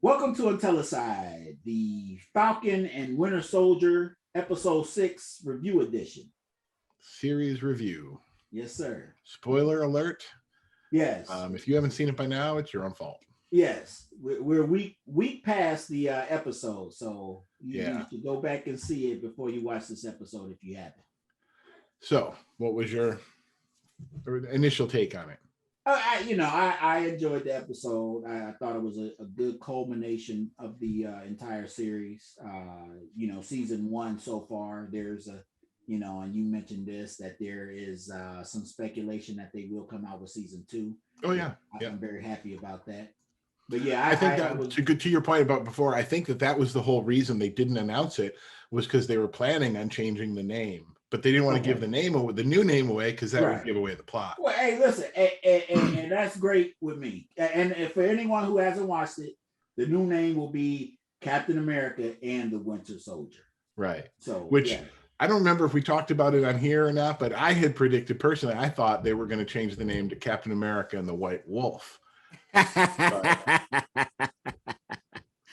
Welcome to Intellicide, the Falcon and Winter Soldier Episode 6 Review Edition. Series review. Yes, sir. Spoiler alert. Yes. If you haven't seen it by now, it's your own fault. Yes. We're week past the episode, so you should go back and see it before you watch this episode if you haven't. So, what was your initial take on it? I enjoyed the episode. I thought it was a good culmination of the entire series. Season 1 so far, there's and you mentioned this, that there is some speculation that they will come out with season 2. Oh yeah. I'm very happy about that. But yeah, I think that to your point about before, I think that was the whole reason they didn't announce it, was because they were planning on changing the name. But they didn't want to give the new name away, because that would give away the plot. Well, hey, listen, and that's great with me. And for anyone who hasn't watched it, the new name will be Captain America and the Winter Soldier. Right. So, I don't remember if we talked about it on here or not, but I had predicted personally, I thought they were going to change the name to Captain America and the White Wolf.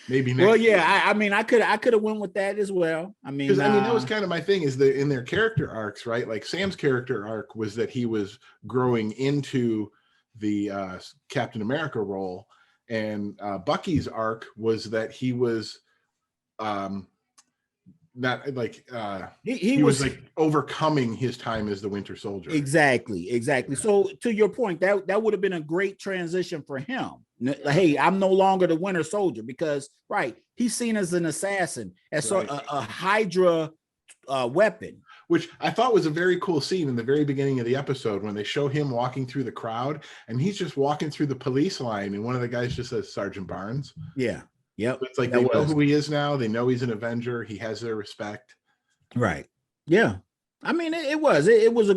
Maybe next. Well, yeah, I could have went with that as well. Because that was kind of my thing, is that in their character arcs, right? Like Sam's character arc was that he was growing into the Captain America role, and Bucky's arc was that he was not like he was like overcoming his time as the Winter Soldier. Exactly. So to your point, that would have been a great transition for him. Hey, I'm no longer the Winter Soldier, because he's seen as an assassin, as a Hydra weapon, which I thought was a very cool scene in the very beginning of the episode, when they show him walking through the crowd and he's just walking through the police line, and one of the guys just says Sergeant Barnes. Yeah. Yep. It's like they know who he is now. They know he's an Avenger. He has their respect. Right. Yeah. It was a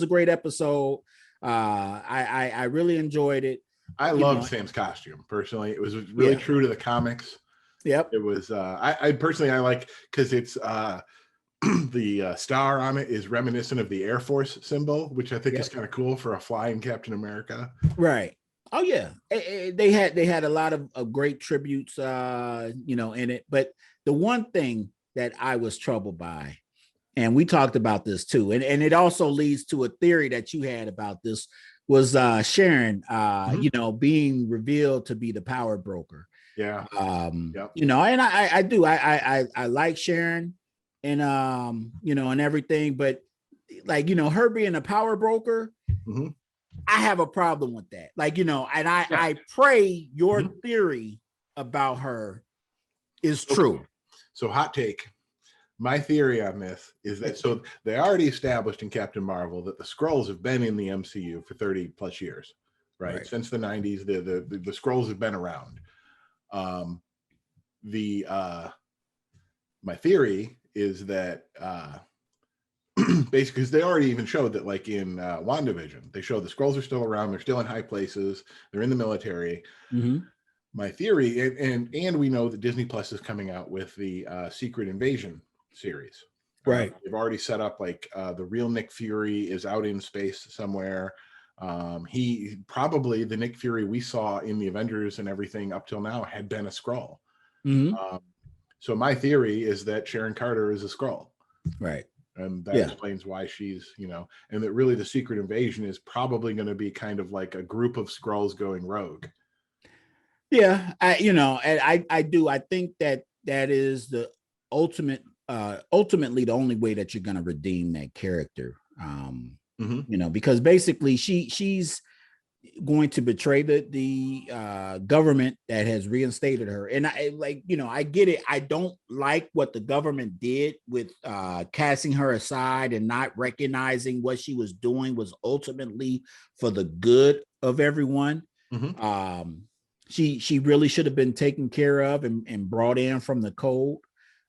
great episode. I really enjoyed it. I loved Sam's costume personally. It was really true to the comics. Yep. It was. I personally like, because it's the star on it is reminiscent of the Air Force symbol, which I think is kind of cool for a flying Captain America. Right. Oh yeah, they had a lot of great tributes, in it. But the one thing that I was troubled by, and we talked about this too, and it also leads to a theory that you had about this, was Sharon, being revealed to be the power broker. Yeah. And I like Sharon, and and everything, but her being a power broker. Mm-hmm. I have a problem with that. And I pray your theory about her is true. So hot take. My theory on this is that, so they already established in Captain Marvel that the Skrulls have been in the MCU for 30 plus years, right? Since the 90s, the Skrulls have been around. My theory is that basically, because they already even showed that, like in WandaVision, they show the Skrulls are still around, they're still in high places, they're in the military. Mm-hmm. My theory, and we know that Disney Plus is coming out with the Secret Invasion series. Right. They've already set up the real Nick Fury is out in space somewhere. He probably, the Nick Fury we saw in the Avengers and everything up till now, had been a Skrull. Mm-hmm. So my theory is that Sharon Carter is a Skrull. Right. And that explains why she's, and that really the Secret Invasion is probably going to be kind of like a group of Skrulls going rogue. Yeah, I think that is the ultimately the only way that you're going to redeem that character. Because basically she's going to betray the government that has reinstated her. And I get it. I don't like what the government did with casting her aside and not recognizing what she was doing was ultimately for the good of everyone. Mm-hmm. She really should have been taken care of and brought in from the cold.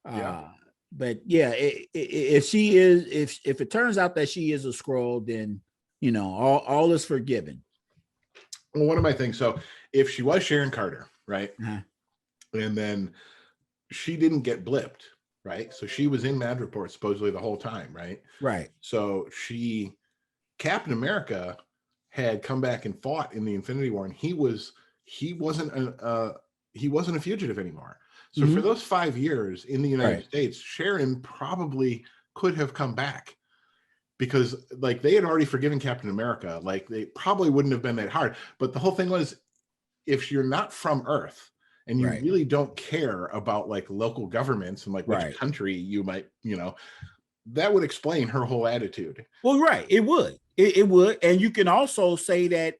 But yeah, if she is, if it turns out that she is a Skrull, then all is forgiven. Well, one of my things, so if she was Sharon Carter, right? Uh-huh. And then she didn't get blipped, right? So she was in Madripoor supposedly the whole time, right? Right. So Captain America had come back and fought in the Infinity War, and he wasn't he wasn't a fugitive anymore. So for those 5 years in the United States, Sharon probably could have come back, because like they had already forgiven Captain America. Like they probably wouldn't have been that hard. But the whole thing was, if you're not from Earth and you really don't care about like local governments and like which country you might, that would explain her whole attitude. Well, it would. It would. And you can also say that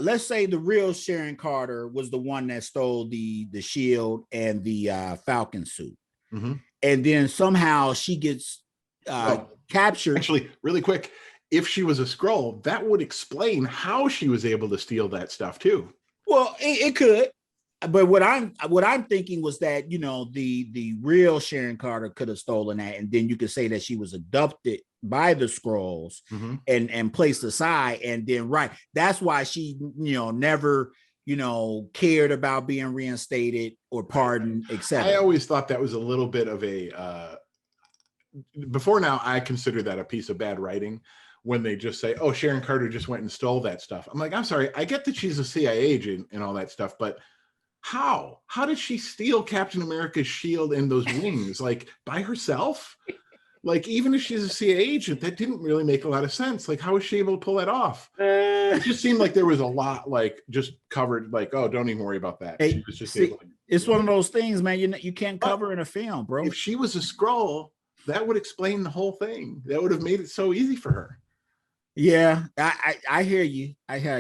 let's say the real Sharon Carter was the one that stole the shield and the Falcon suit. And then somehow she gets captured. Actually, really quick, if she was a Skrull, that would explain how she was able to steal that stuff too. Well, it could. But what I'm thinking was that, the real Sharon Carter could have stolen that, and then you could say that she was abducted by the Skrulls and placed aside, and then that's why she never cared about being reinstated or pardoned, etc. I always thought that was a little bit of a before now I consider that a piece of bad writing when they just say, oh, Sharon Carter just went and stole that stuff. I'm like, I'm sorry, I get that she's a CIA agent and all that stuff, but how did she steal Captain America's shield and those wings like by herself? Like, even if she's a CIA agent, that didn't really make a lot of sense. Like, how was she able to pull that off? It just seemed like there was a lot like just covered, like, oh, don't even worry about that. She was just able to, it's one of those things, man, you can't cover in a film, bro. If she was a Skrull, that would explain the whole thing. That would have made it so easy for her. Yeah, I hear you. I hear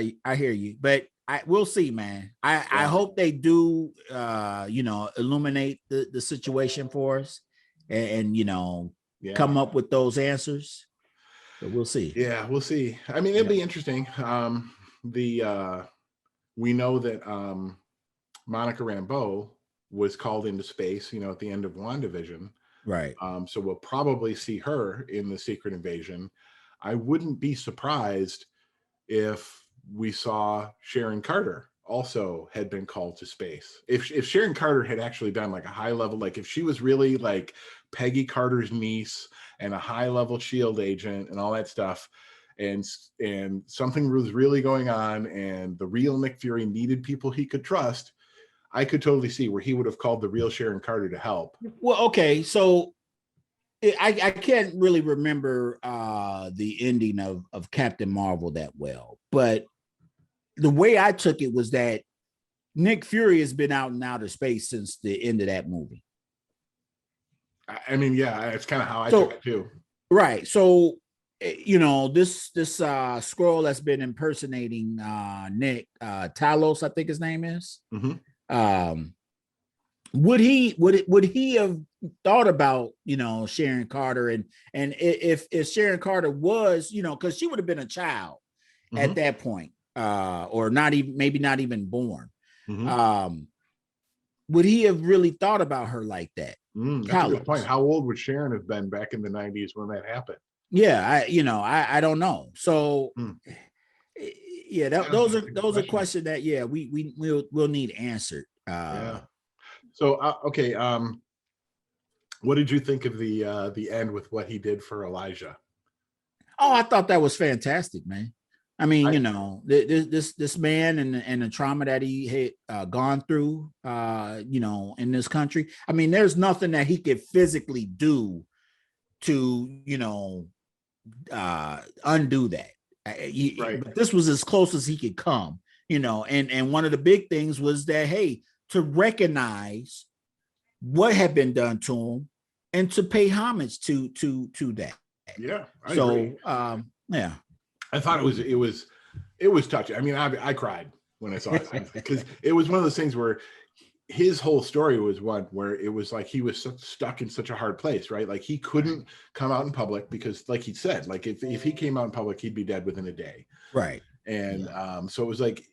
you. But we'll see, man. I hope they do illuminate the situation for us and come up with those answers. But we'll see. Yeah, we'll see. I mean, it'll be interesting. We know that Monica Rambeau was called into space, at the end of WandaVision. Right. So we'll probably see her in the Secret Invasion. I wouldn't be surprised if we saw Sharon Carter also had been called to space. If Sharon Carter had actually done like a high level, like if she was really like Peggy Carter's niece and a high level SHIELD agent and all that stuff, and something was really going on and the real Nick Fury needed people he could trust, I could totally see where he would have called the real Sharon Carter to help. Well, okay, so I can't really remember the ending of Captain Marvel that well, but the way I took it was that Nick Fury has been out in outer space since the end of that movie. I mean, yeah, it's kind of how I took it too. Right. So, this Skrull that's been impersonating Nick, Talos, I think his name is. Would he have thought about Sharon Carter and if Sharon Carter was because she would have been a child at that point or maybe not even born, would he have really thought about her like that? That's a good point. How old would Sharon have been back in the 90s when that happened? Yeah, I don't know. So yeah, those are questions that we'll need answered. So okay, what did you think of the end with what he did for Elijah? Oh, I thought that was fantastic, man. I mean, this man and the trauma that he had gone through, in this country. I mean, there's nothing that he could physically do to, undo that. But this was as close as he could come, and one of the big things was that, hey, to recognize what had been done to him and to pay homage to that. Yeah. I agree. Yeah. I thought it was touching. I mean, I cried when I saw it because it was one of those things where his whole story was one where it was like he was stuck in such a hard place, right? Like he couldn't come out in public because, like he said, like if he came out in public, he'd be dead within a day. Right. And so it was like,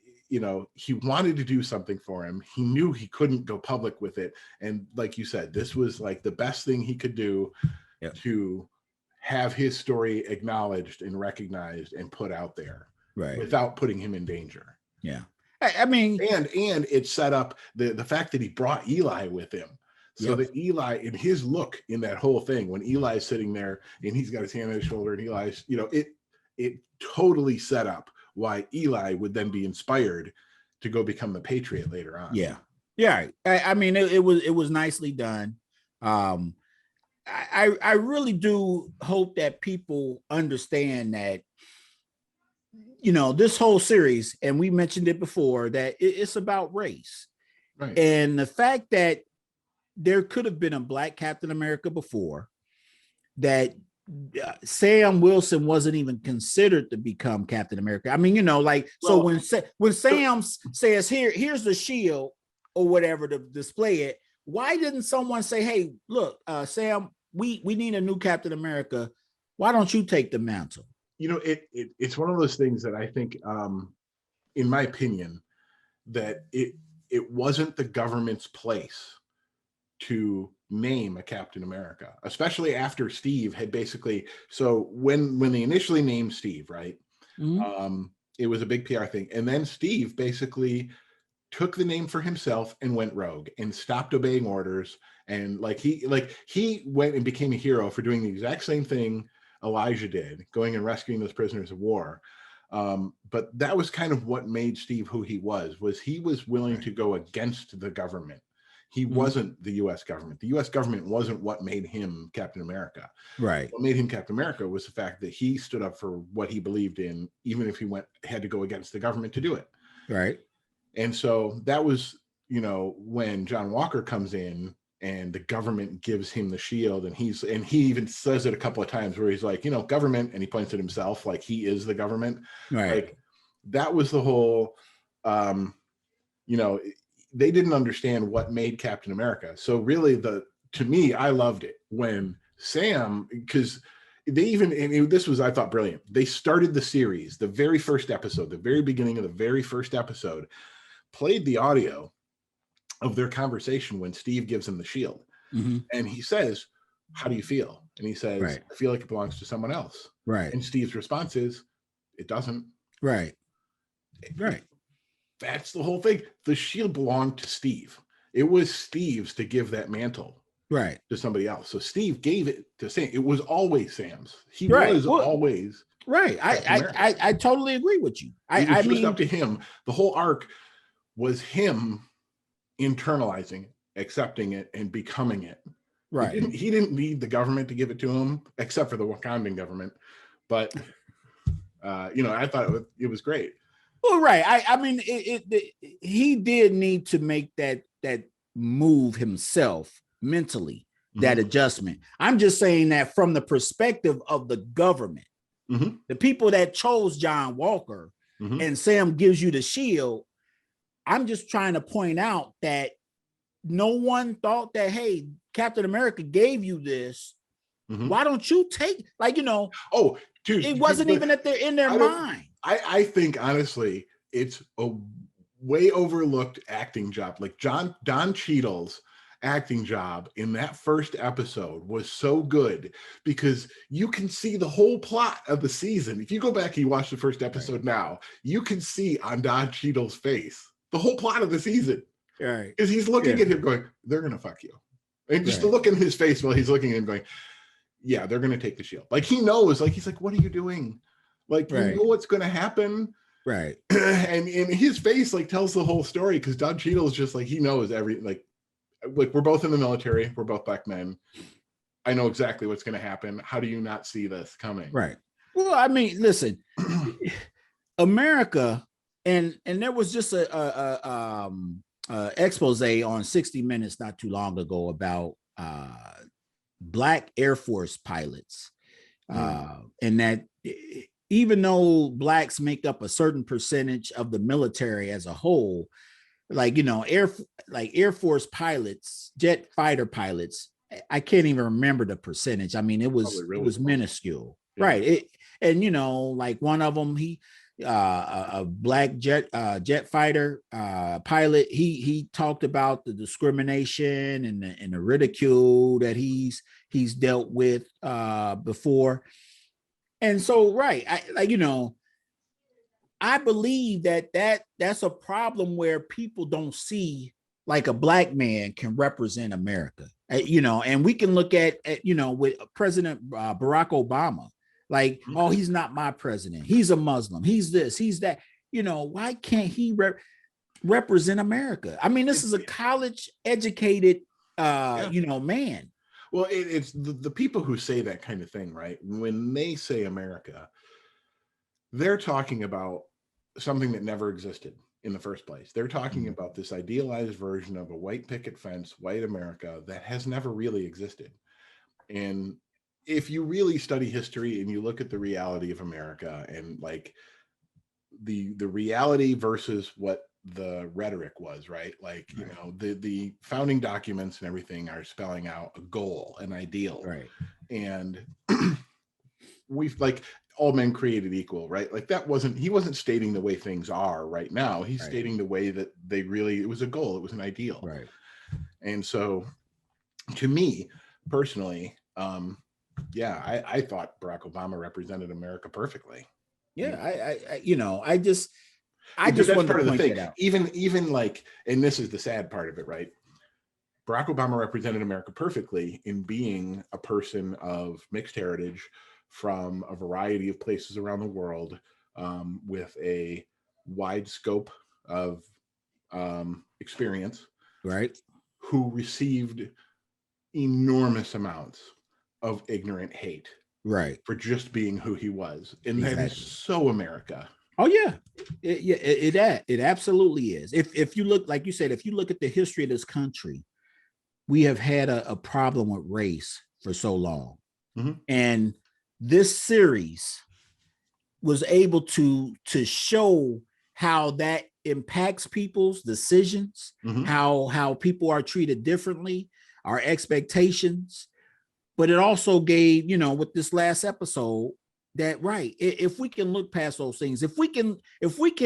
he wanted to do something for him. He knew he couldn't go public with it. And like you said, this was like the best thing he could do to have his story acknowledged and recognized and put out there, right, without putting him in danger. Yeah. I mean, and it set up the fact that he brought Eli with him. So that Eli, in his look in that whole thing, when Eli's sitting there and he's got his hand on his shoulder and Eli's, it totally set up why Eli would then be inspired to go become the Patriot later on. Yeah. Yeah, I mean, it was nicely done. Um, I really do hope that people understand that, you know, this whole series, and we mentioned it before, that it's about race. Right. And the fact that there could have been a black Captain America before, that Sam Wilson wasn't even considered to become Captain America. I mean, you know, like, so when Sam says, here's the shield or whatever to display it, why didn't someone say, hey, look, Sam, we need a new Captain America. Why don't you take the mantle? You know, it's one of those things that I think, in my opinion, that it wasn't the government's place to name a Captain America, especially after Steve had basically. So when they initially named Steve, right, it was a big PR thing, and then Steve basically took the name for himself and went rogue and stopped obeying orders, and he went and became a hero for doing the exact same thing Elijah did, going and rescuing those prisoners of war. But that was kind of what made Steve who he was he was willing to go against the government. He wasn't the U.S. government. The U.S. government wasn't what made him Captain America. Right. What made him Captain America was the fact that he stood up for what he believed in, even if he had to go against the government to do it. Right. And so that was, you know, when John Walker comes in and the government gives him the shield, and he even says it a couple of times where he's like, you know, government, and he points at himself like he is the government. Right. Like, that was the whole, you know, they didn't understand what made Captain America. So really, to me, I loved it when Sam, because they even, and this was, I thought, brilliant. They started the series, the very first episode, the very beginning of the very first episode, played the audio of their conversation when Steve gives him the shield. And he says, how do you feel? And he says, right. I feel like it belongs to someone else. Right. And Steve's response is, it doesn't. Right. Right. That's the whole thing. The shield belonged to Steve. It was Steve's to give that mantle right to somebody else. So Steve gave it to Sam. It was always Sam's. He right. was always right. I totally agree with you. I mean, up to him. The whole arc was him internalizing, accepting it, and becoming it. Right. He didn't need the government to give it to him, except for the Wakandan government. But you know, I thought it was great. Well, right. I mean, he did need to make that move himself mentally, that adjustment. I'm just saying that from the perspective of the government, the people that chose John Walker, and Sam gives you the shield. I'm just trying to point out that no one thought that, hey, Captain America gave you this. Why don't you take, like, you know? Oh, dude, it wasn't even that they're in their mind. I think, honestly, it's a way overlooked acting job. Like Don Cheadle's acting job in that first episode was so good, because you can see the whole plot of the season. If you go back and you watch the first episode now, you can see on Don Cheadle's face the whole plot of the season. Right. Because he's looking at him going, they're going to fuck you. And just the look in his face while he's looking at him going, yeah, they're going to take the shield. Like, he knows, like, he's like, what are you doing? Like, you know what's going to happen. Right. And in his face, like, tells the whole story, because Don Cheadle is just like, he knows like we're both in the military. We're both black men. I know exactly what's going to happen. How do you not see this coming? Right. Well, I mean, listen, America, and there was just a expose on 60 Minutes not too long ago about Black Air Force pilots, and that even though Blacks make up a certain percentage of the military as a whole, like, you know, Air Force pilots, jet fighter pilots, I can't even remember the percentage. I mean, it was minuscule, right? And you know, like, one of them, a black jet fighter pilot, he talked about the discrimination and the ridicule that he's dealt with before. And so, right, I believe that's a problem where people don't see, like, a black man can represent America, you know. And we can look at you know, with President Barack Obama, like, oh, he's not my president. He's a Muslim. He's this, he's that. You know, why can't he represent America. I mean, this is a college educated, man. Well, it's the people who say that kind of thing, right? When they say America, they're talking about something that never existed in the first place. They're talking about this idealized version of a white picket fence, white America that has never really existed. And if you really study history and you look at the reality of America and like the reality versus what the rhetoric was, right? Like, you know, the founding documents and everything are spelling out a goal, an ideal. Right. And we've like all men created equal, right? Like he wasn't stating the way things are right now. He's stating the way that it was a goal. It was an ideal. Right. And so to me personally, I thought Barack Obama represented America perfectly. Yeah. I just that's part of the thing. Even like, and this is the sad part of it, right? Barack Obama represented America perfectly in being a person of mixed heritage from a variety of places around the world, with a wide scope of experience, right? Who received enormous amounts of ignorant hate, right, for just being who he was, and that is so America. Oh yeah, it absolutely is. If you look, like you said, if you look at the history of this country, we have had a problem with race for so long, and this series was able to show how that impacts people's decisions, how people are treated differently, our expectations. But it also gave, with this last episode, that if we can look past those things, if we can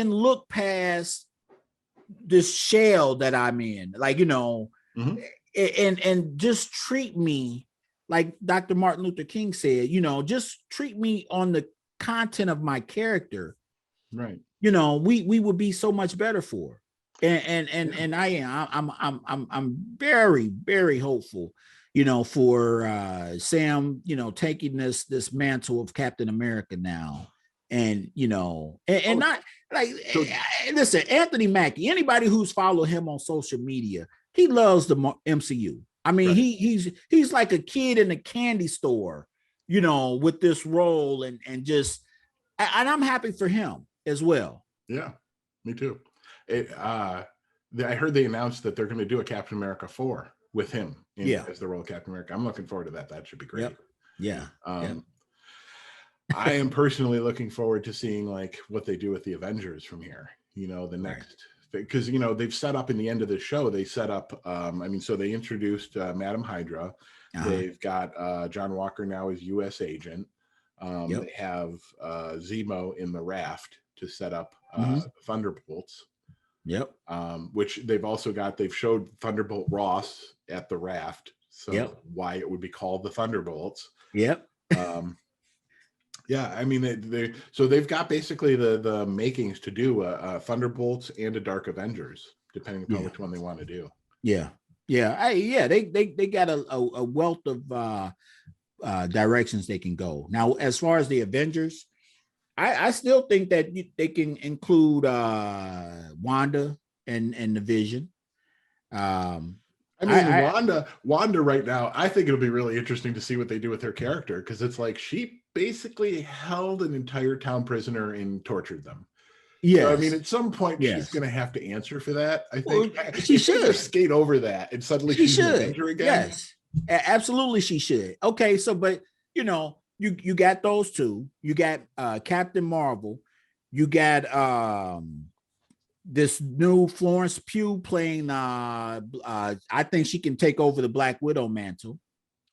look past this shell that I'm in, like, and just treat me like Dr. Martin Luther King said, just treat me on the content of my character, right? We would be so much better for. And I'm very, very hopeful, for Sam, taking this mantle of Captain America now. And not like, listen, Anthony Mackie, anybody who's followed him on social media, he loves the MCU. I mean, he's like a kid in a candy store, with this role, and I'm happy for him as well. Yeah, me too. I heard they announced that they're going to do a Captain America 4 with him as the role of Captain America. I'm looking forward to that. That should be great. Yeah. I am personally looking forward to seeing like what they do with the Avengers from here. The next, because they've set up in the end of the show. They set up. So they introduced Madam Hydra. They've got John Walker now as U.S. agent. They have Zemo in the raft to set up Thunderbolts. Which they've showed Thunderbolt Ross at the raft. So why it would be called the Thunderbolts. They've got basically the makings to do a Thunderbolts and a Dark Avengers, depending upon which one they want to do. They got a wealth of directions they can go. Now, as far as the Avengers, I still think that they can include Wanda and the Vision. Wanda right now, I think it'll be really interesting to see what they do with her character, because it's like she basically held an entire town prisoner and tortured them. So, at some point she's going to have to answer for that. I think she should just skate over that, and suddenly she's an Avenger again. Yes, absolutely, she should. Okay, so but you got those two. You got Captain Marvel. You got this new Florence Pugh playing. I think she can take over the Black Widow mantle.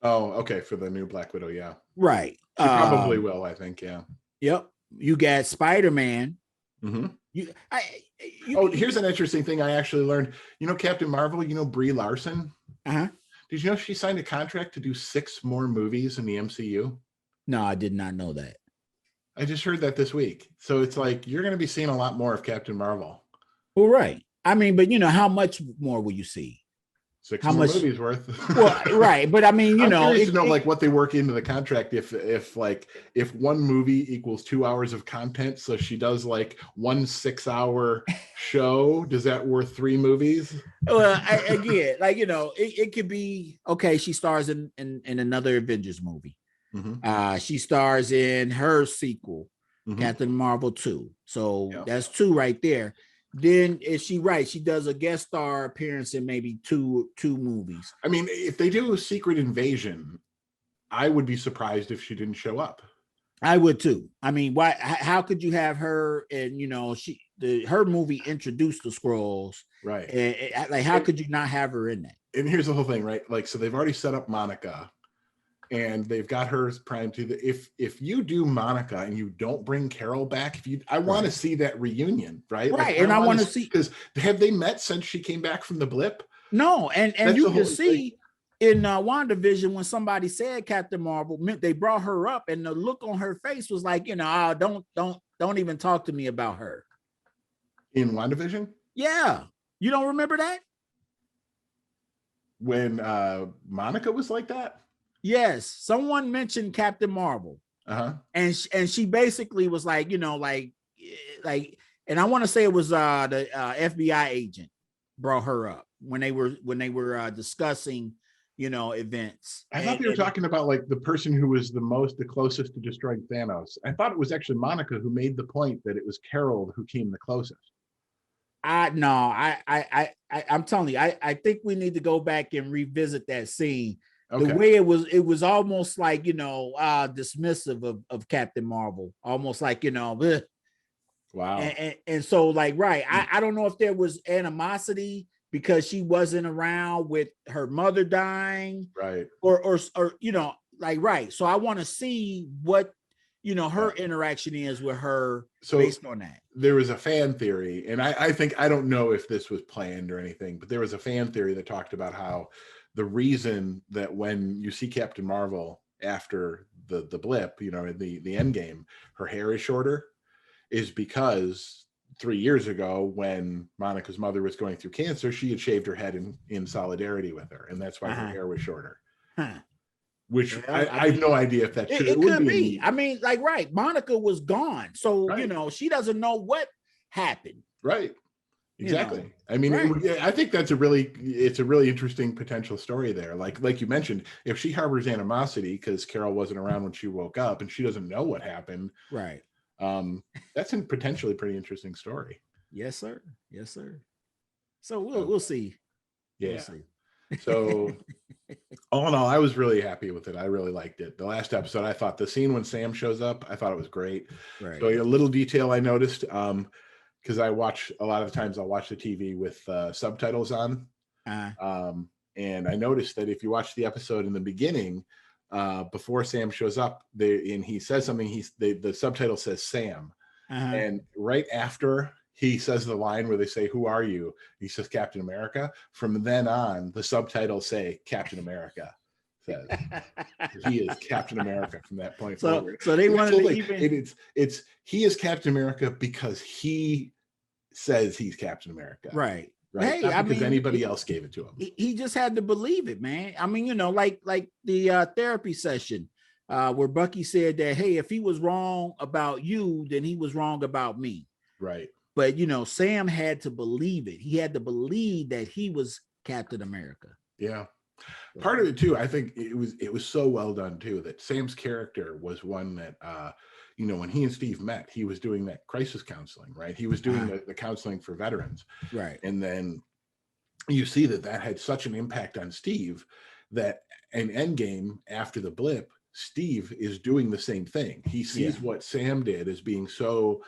Oh, okay, for the new Black Widow, yeah. Right. She probably will, I think, yeah. Yep. You got Spider-Man. Here's an interesting thing I actually learned. Captain Marvel, Brie Larson? Did you know she signed a contract to do 6 more movies in the MCU? No, I did not know that. I just heard that this week. So it's like, you're going to be seeing a lot more of Captain Marvel. Well, right. I mean, but how much more will you see? 6 how more much movies worth. well, right, but I mean, you I'm know, curious to know like what they work into the contract if one movie equals 2 hours of content, so she does like 1 6-hour show, does that worth 3 movies? well, again, like, you know, it could be okay. She stars in another Avengers movie. She stars in her sequel, Captain Marvel 2. So that's 2 right there. Then is she right? She does a guest star appearance in maybe two movies. I mean, if they do a Secret Invasion, I would be surprised if she didn't show up. I would too. I mean, why? How could you have her? And you know, her movie introduced the Skrulls, right? And, like, how could you not have her in that? And here's the whole thing, right? Like, so they've already set up Monica, and they've got her primed to the. If you do Monica and you don't bring Carol back, I want to see that reunion, right? Right, like, and I want to see, because have they met since she came back from the blip? No, and you can see in WandaVision when somebody said Captain Marvel, they brought her up, and the look on her face was like, you know, don't even talk to me about her. In WandaVision? Yeah, you don't remember that? When Monica was like that? Yes, someone mentioned Captain Marvel, and she basically was like, you know, like, and I want to say it was the FBI agent brought her up when they were discussing, you know, events. I thought they were talking about like the person who was the closest to destroying Thanos. I thought it was actually Monica who made the point that it was Carol who came the closest. I'm telling you, I think we need to go back and revisit that scene. Okay. The way it was almost like, you know, dismissive of Captain Marvel, almost like, you know, bleh. Wow. And so, like, right, I don't know if there was animosity because she wasn't around with her mother dying, right, or you know, like, right. So I want to see what, you know, her interaction is with her based on that. There was a fan theory, and I think, I don't know if this was planned or anything, but there was a fan theory that talked about how the reason that when you see Captain Marvel after the blip, you know, in the end game, her hair is shorter, is because 3 years ago when Monica's mother was going through cancer, she had shaved her head in solidarity with her, and that's why her hair was shorter. Which I have no idea if that's true. It could be. I mean, like, right, Monica was gone, so you know, she doesn't know what happened. Right. Exactly. You know, I mean, I think that's a really interesting potential story there. Like you mentioned, if she harbors animosity because Carol wasn't around when she woke up and she doesn't know what happened, right? That's a potentially pretty interesting story. Yes, sir. Yes, sir. So we'll see. Yeah. We'll see. So all in all, I was really happy with it. I really liked it. The last episode, I thought the scene when Sam shows up, I thought it was great. Right. So a little detail I noticed, because I watch a lot of the times I'll watch the TV with subtitles on. And I noticed that if you watch the episode in the beginning, before Sam shows up, and he says something, the subtitle says Sam. And right after he says the line where they say, "Who are you?" He says Captain America. From then on, the subtitles say Captain America. Says he is Captain America from that point forward. So they wanted to even it's he is Captain America because he says he's Captain America. Right. Right. Hey, not because anybody else gave it to him. He just had to believe it, man. I mean, you know, like the therapy session where Bucky said that, hey, if he was wrong about you, then he was wrong about me. Right. But, you know, Sam had to believe it. He had to believe that he was Captain America. Yeah. Part of it too, I think it was so well done too, that Sam's character was one that you know, when he and Steve met, he was doing that crisis counseling, right? He was doing the counseling for veterans. Right. And then you see that had such an impact on Steve that in Endgame, after the blip, Steve is doing the same thing. He sees what Sam did as being so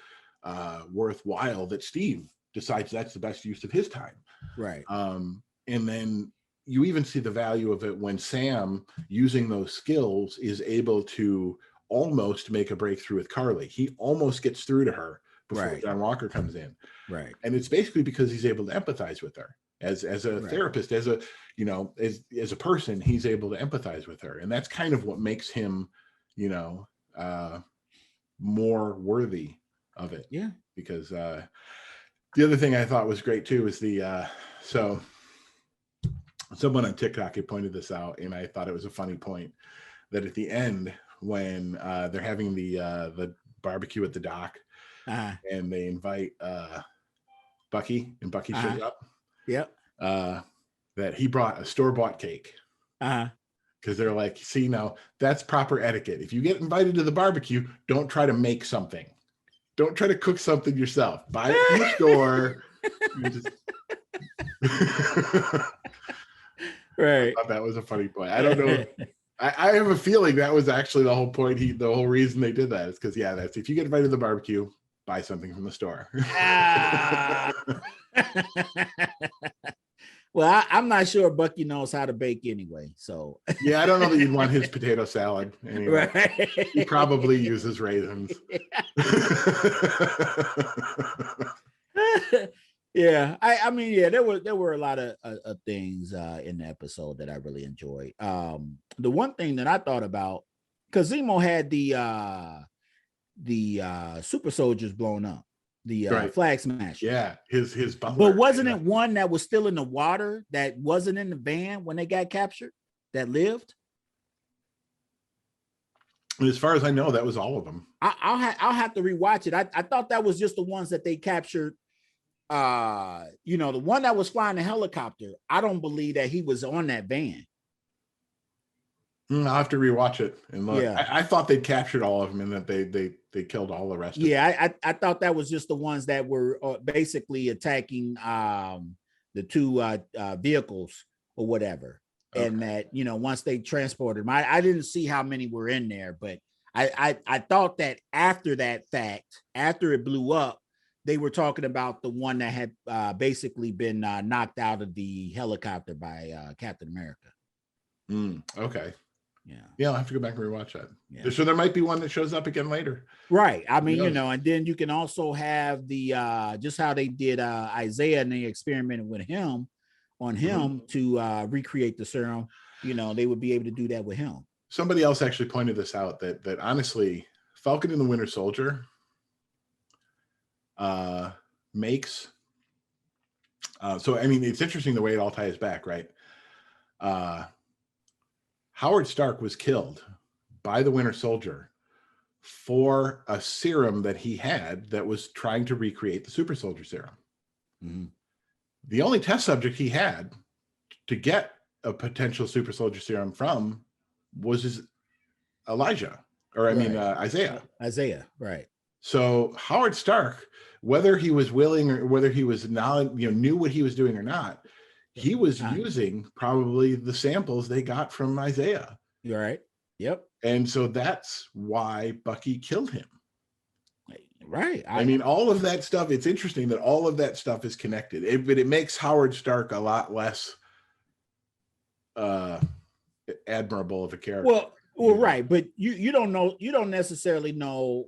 worthwhile that Steve decides that's the best use of his time. Right. And then you even see the value of it when Sam, using those skills, is able to almost make a breakthrough with Carly. He almost gets through to her before John Walker comes in. Right. And it's basically because he's able to empathize with her as a therapist, as a, you know, as a person, he's able to empathize with her. And that's kind of what makes him, you know, more worthy of it. Yeah. Because the other thing I thought was great too is the, so someone on TikTok had pointed this out, and I thought it was a funny point, that at the end when they're having the barbecue at the dock, and they invite Bucky, and Bucky shows up. Yep. That he brought a store-bought cake. Because they're like, see, now that's proper etiquette. If you get invited to the barbecue, don't try to make something. Don't try to cook something yourself. Buy it from the store. Right. I thought that was a funny point. I don't know. I have a feeling that was actually the whole point. The whole reason they did that is because, yeah, that's if you get invited to the barbecue, buy something from the store. Well, I'm not sure Bucky knows how to bake anyway. So yeah, I don't know that you'd want his potato salad anyway. Right. He probably uses raisins. Yeah, I mean, yeah, there were a lot of things in the episode that I really enjoyed. The one thing that I thought about, because Zemo had the super soldiers blown up, the flag smash. Yeah, his butler. But wasn't it one that was still in the water that wasn't in the van when they got captured that lived? As far as I know, that was all of them. I'll have to rewatch it. I thought that was just the ones that they captured. The one that was flying the helicopter, I don't believe that he was on that van. I'll have to rewatch it and look. Yeah. I thought they'd captured all of them and that they killed all the rest of them. Yeah, I thought that was just the ones that were basically attacking the two vehicles or whatever. Okay. And that, once they transported them, I didn't see how many were in there, but I thought that after that fact, after it blew up, they were talking about the one that had basically been knocked out of the helicopter by Captain America. Okay. Yeah, I'll have to go back and rewatch that. Yeah. So there might be one that shows up again later. Right. I mean, and then you can also have the just how they did Isiah, and they experimented with him to recreate the serum. They would be able to do that with him. Somebody else actually pointed this out that honestly, Falcon and the Winter Soldier makes so I mean, it's interesting the way it all ties back, right? Howard Stark was killed by the Winter Soldier for a serum that he had that was trying to recreate the super soldier serum. Mm-hmm. The only test subject he had to get a potential super soldier serum from was Isiah, right. So Howard Stark, whether he was willing or whether he was not, knew what he was doing or not, he was using probably the samples they got from Isiah. You're right. Yep. And so that's why Bucky killed him. Right. I mean, all of that stuff, it's interesting that all of that stuff is connected. But it makes Howard Stark a lot less admirable of a character. Well, right. But you don't necessarily know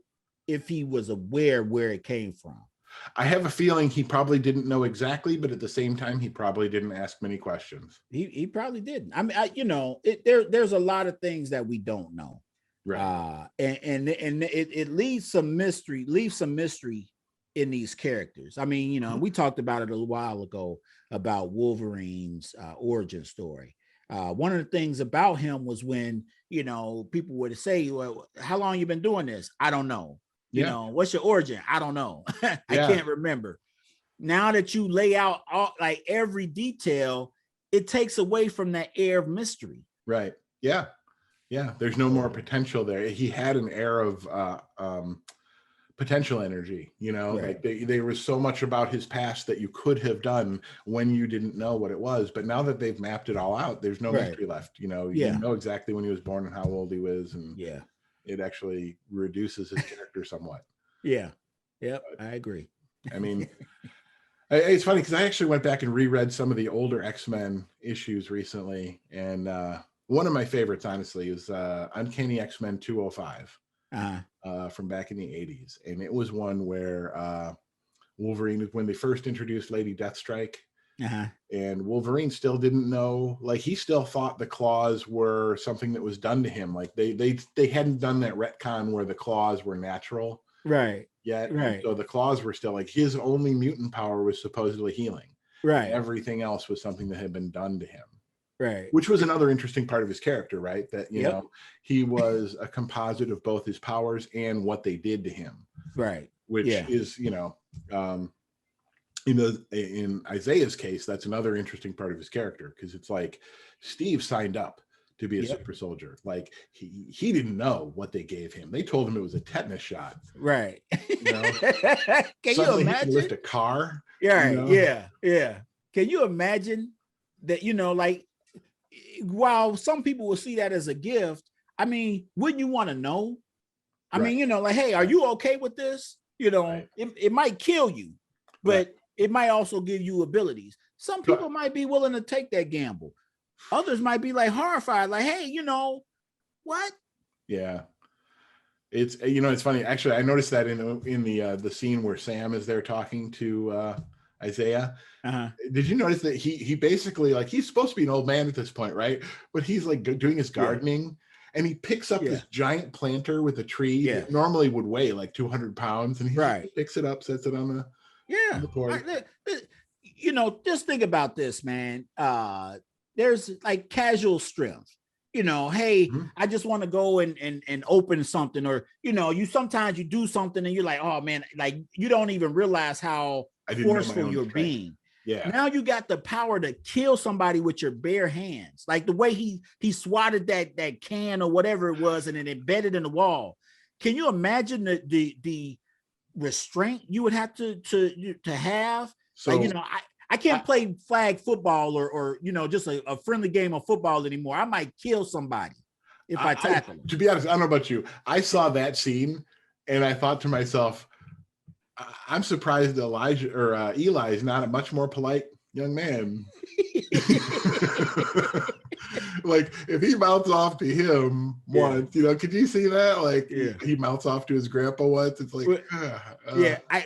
if he was aware where it came from. I have a feeling he probably didn't know exactly, but at the same time, he probably didn't ask many questions. He probably didn't. I mean, there's a lot of things that we don't know, right? And it leaves some mystery in these characters. I mean, we talked about it a while ago about Wolverine's origin story. One of the things about him was when people would say, "Well, how long you been doing this?" I don't know. What's your origin? I don't know. I can't remember. Now that you lay out every detail, it takes away from that air of mystery. Right. Yeah. Yeah. There's no more potential there. He had an air of potential energy, right. Like there was so much about his past that you could have done when you didn't know what it was. But now that they've mapped it all out, there's no mystery left. You know exactly when he was born and how old he was. And it actually reduces his character somewhat. Yeah. Yep. I agree. I mean, it's funny because I actually went back and reread some of the older X-Men issues recently. And one of my favorites, honestly, is Uncanny X-Men 205 from back in the 80s. And it was one where Wolverine, when they first introduced Lady Deathstrike, and Wolverine still didn't know, he still thought the claws were something that was done to him. Like they hadn't done that retcon where the claws were natural. Right. Yet. Right. So the claws were still his only mutant power was supposedly healing. Right. Everything else was something that had been done to him. Right. Which was another interesting part of his character, right? That, you Yep. know, he was a composite of both his powers and what they did to him. Right. Which Yeah. is, you know, in Isaiah's case, that's another interesting part of his character, because it's like Steve signed up to be a super soldier. Like he didn't know what they gave him. They told him it was a tetanus shot. Right. You know? Can Suddenly you imagine? he can lift a car. Yeah. You know? Yeah. Yeah. Can you imagine that, you know, like, while some people will see that as a gift, I mean, wouldn't you want to know? I mean, you know, like, hey, are you okay with this? You know, it might kill you, but it might also give you abilities. Some people might be willing to take that gamble. Others might be like horrified, like, hey, you know, what? Yeah. It's, you know, it's funny. Actually, I noticed that in the scene where Sam is there talking to Isaiah. Did you notice that he basically, like, he's supposed to be an old man at this point, right? But he's like doing his gardening, and he picks up this giant planter with a tree that normally would weigh like 200 pounds, and he picks it up, sets it on the porch. You know, just think about this, man. There's like casual strength. You know, hey, I just want to go and open something, or, you know, sometimes you do something and you're like, oh man, like you don't even realize how forceful you're being. Yeah. Now you got the power to kill somebody with your bare hands, like the way he swatted that can or whatever it was, and it embedded in the wall. Can you imagine the restraint you would have to have? So, like, you know, I can't play flag football or you know, just a friendly game of football anymore. I might kill somebody if I tackle them. To be honest, I don't know about you. I saw that scene and I thought to myself, I'm surprised Elijah or Eli is not a much more polite young man. Like, if he mouths off to him once, you know, could you see that? Like, he mouths off to his grandpa once. It's like,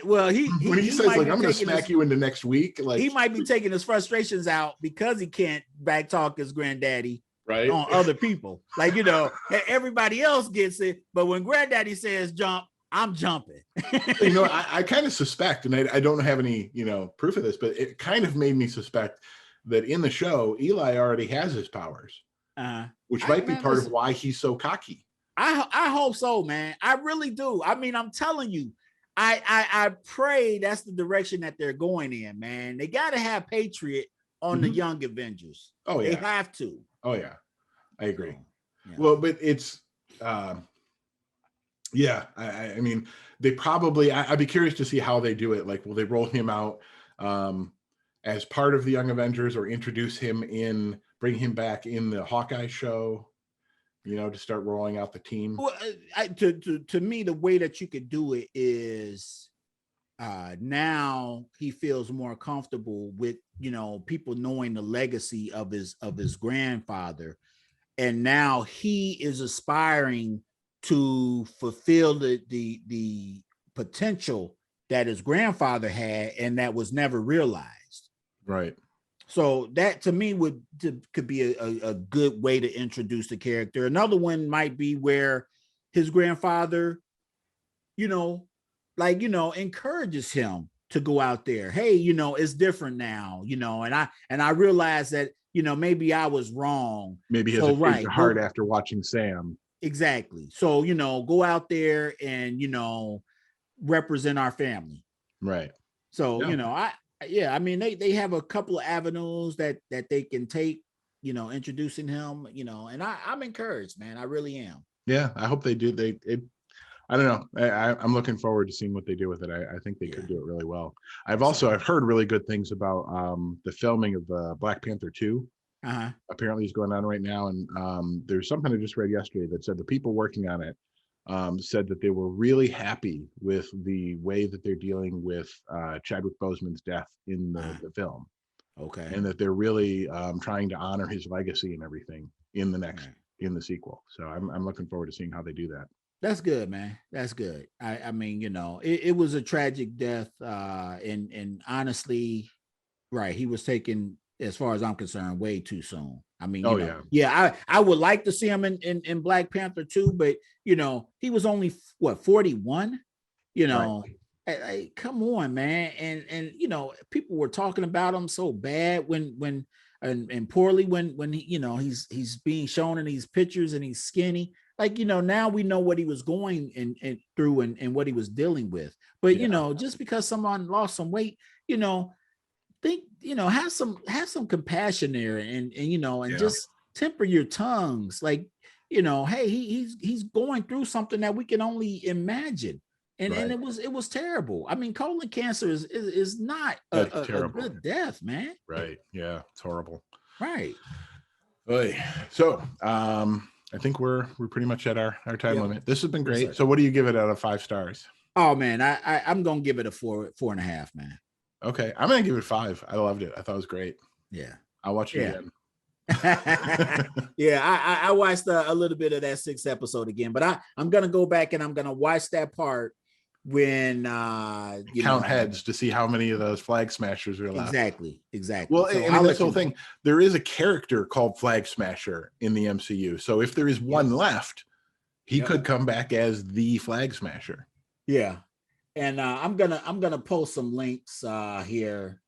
when he says, like, I'm going to smack you into next week. Like, he might be taking his frustrations out because he can't backtalk his granddaddy on other people. Like, you know, everybody else gets it, but when granddaddy says jump, I'm jumping. You know, I kind of suspect, and I don't have any, you know, proof of this, but it kind of made me suspect that in the show, Eli already has his powers, which might be part of why he's so cocky. I hope so, man. I really do. I mean, I'm telling you, I pray that's the direction that they're going in, man. They got to have Patriot on the Young Avengers. Oh, yeah. They have to. Oh, yeah. I agree. Yeah. Well, but it's... yeah, I mean, they probably, I'd be curious to see how they do it. Like, will they roll him out as part of the Young Avengers, or introduce him bring him back in the Hawkeye show, you know, to start rolling out the team? Well, to me, the way that you could do it is now he feels more comfortable with, you know, people knowing the legacy of his grandfather. And now he is aspiring to fulfill the potential that his grandfather had and that was never realized. Right. So that to me could be a good way to introduce the character. Another one might be where his grandfather, you know, like, you know, encourages him to go out there. Hey, you know, it's different now, you know, and I realized that, you know, maybe I was wrong. Maybe he has a change of heart after watching Sam. Exactly. So, you know, go out there and, you know, represent our family. Right. So, you know, I mean, they have a couple of avenues that they can take, you know, introducing him, you know, and I'm encouraged, man. I really am. Yeah, I hope they do. I don't know. I'm looking forward to seeing what they do with it. I think they could do it really well. I've heard really good things about the filming of Black Panther 2. Apparently is going on right now, and there's something I just read yesterday that said the people working on it said that they were really happy with the way that they're dealing with Chadwick Boseman's death in the film. Okay. And that they're really trying to honor his legacy and everything in the sequel. So I'm looking forward to seeing how they do that. That's good, man. That's good. I mean, you know, it was a tragic death, and honestly, right, he was taken, as far as I'm concerned, way too soon. I mean, I would like to see him in Black Panther 2, but, you know, he was only 41, you know, come on, man. And, you know, people were talking about him so bad when and poorly when he, he's being shown in these pictures and he's skinny. Like, now we know what he was going and through and what he was dealing with. But just because someone lost some weight, think, have some compassion there and just temper your tongues. Like, hey, he's going through something that we can only imagine. And and it was terrible. I mean, colon cancer is not a good death, man. Right. Yeah, it's horrible. Right. So I think we're pretty much at our time limit. This has been great. Yes, so what do you give it out of 5 stars? Oh man, I'm gonna give it a 4.5, man. Okay, I'm gonna give it 5. I loved it. I thought it was great. Yeah, I'll watch it again. Yeah, I watched a little bit of that 6th episode again, but I'm gonna go back and I'm gonna watch that part when count heads to see how many of those flag smashers are left. Exactly. Well, so and that's the whole thing. There is a character called Flag Smasher in the MCU, so if there is one left, he could come back as the Flag Smasher. Yeah, and I'm gonna post some links here.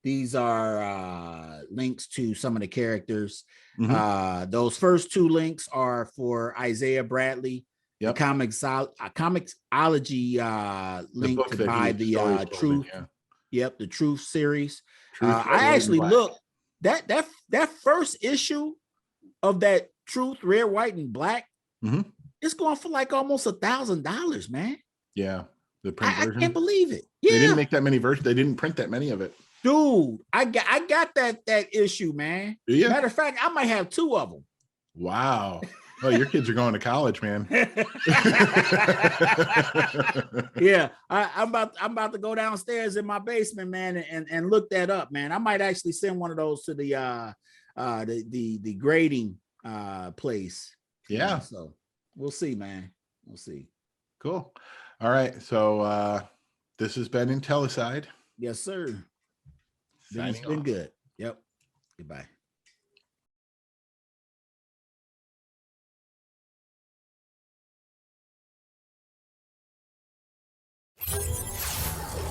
These are links to some of the characters. Those first 2 links are for Isiah Bradley. Yep. The Comixology link to buy the Truth. Yep, the Truth series. I actually looked that first issue of that Truth, Red, White, and Black. It's going for like almost $1,000, man. Yeah, the print version. I can't believe it. Yeah. They didn't make that many versions. They didn't print that many of it. Dude, I got that issue, man. Do you? Matter of fact, I might have 2 of them. Wow. Oh, your kids are going to college, man. Yeah, I'm about to go downstairs in my basement, man, and look that up, man. I might actually send one of those to the grading place. Yeah. So we'll see, man. We'll see. Cool. All right. So this has been Intellicide. Yes, sir. It's been good. Yep. Goodbye.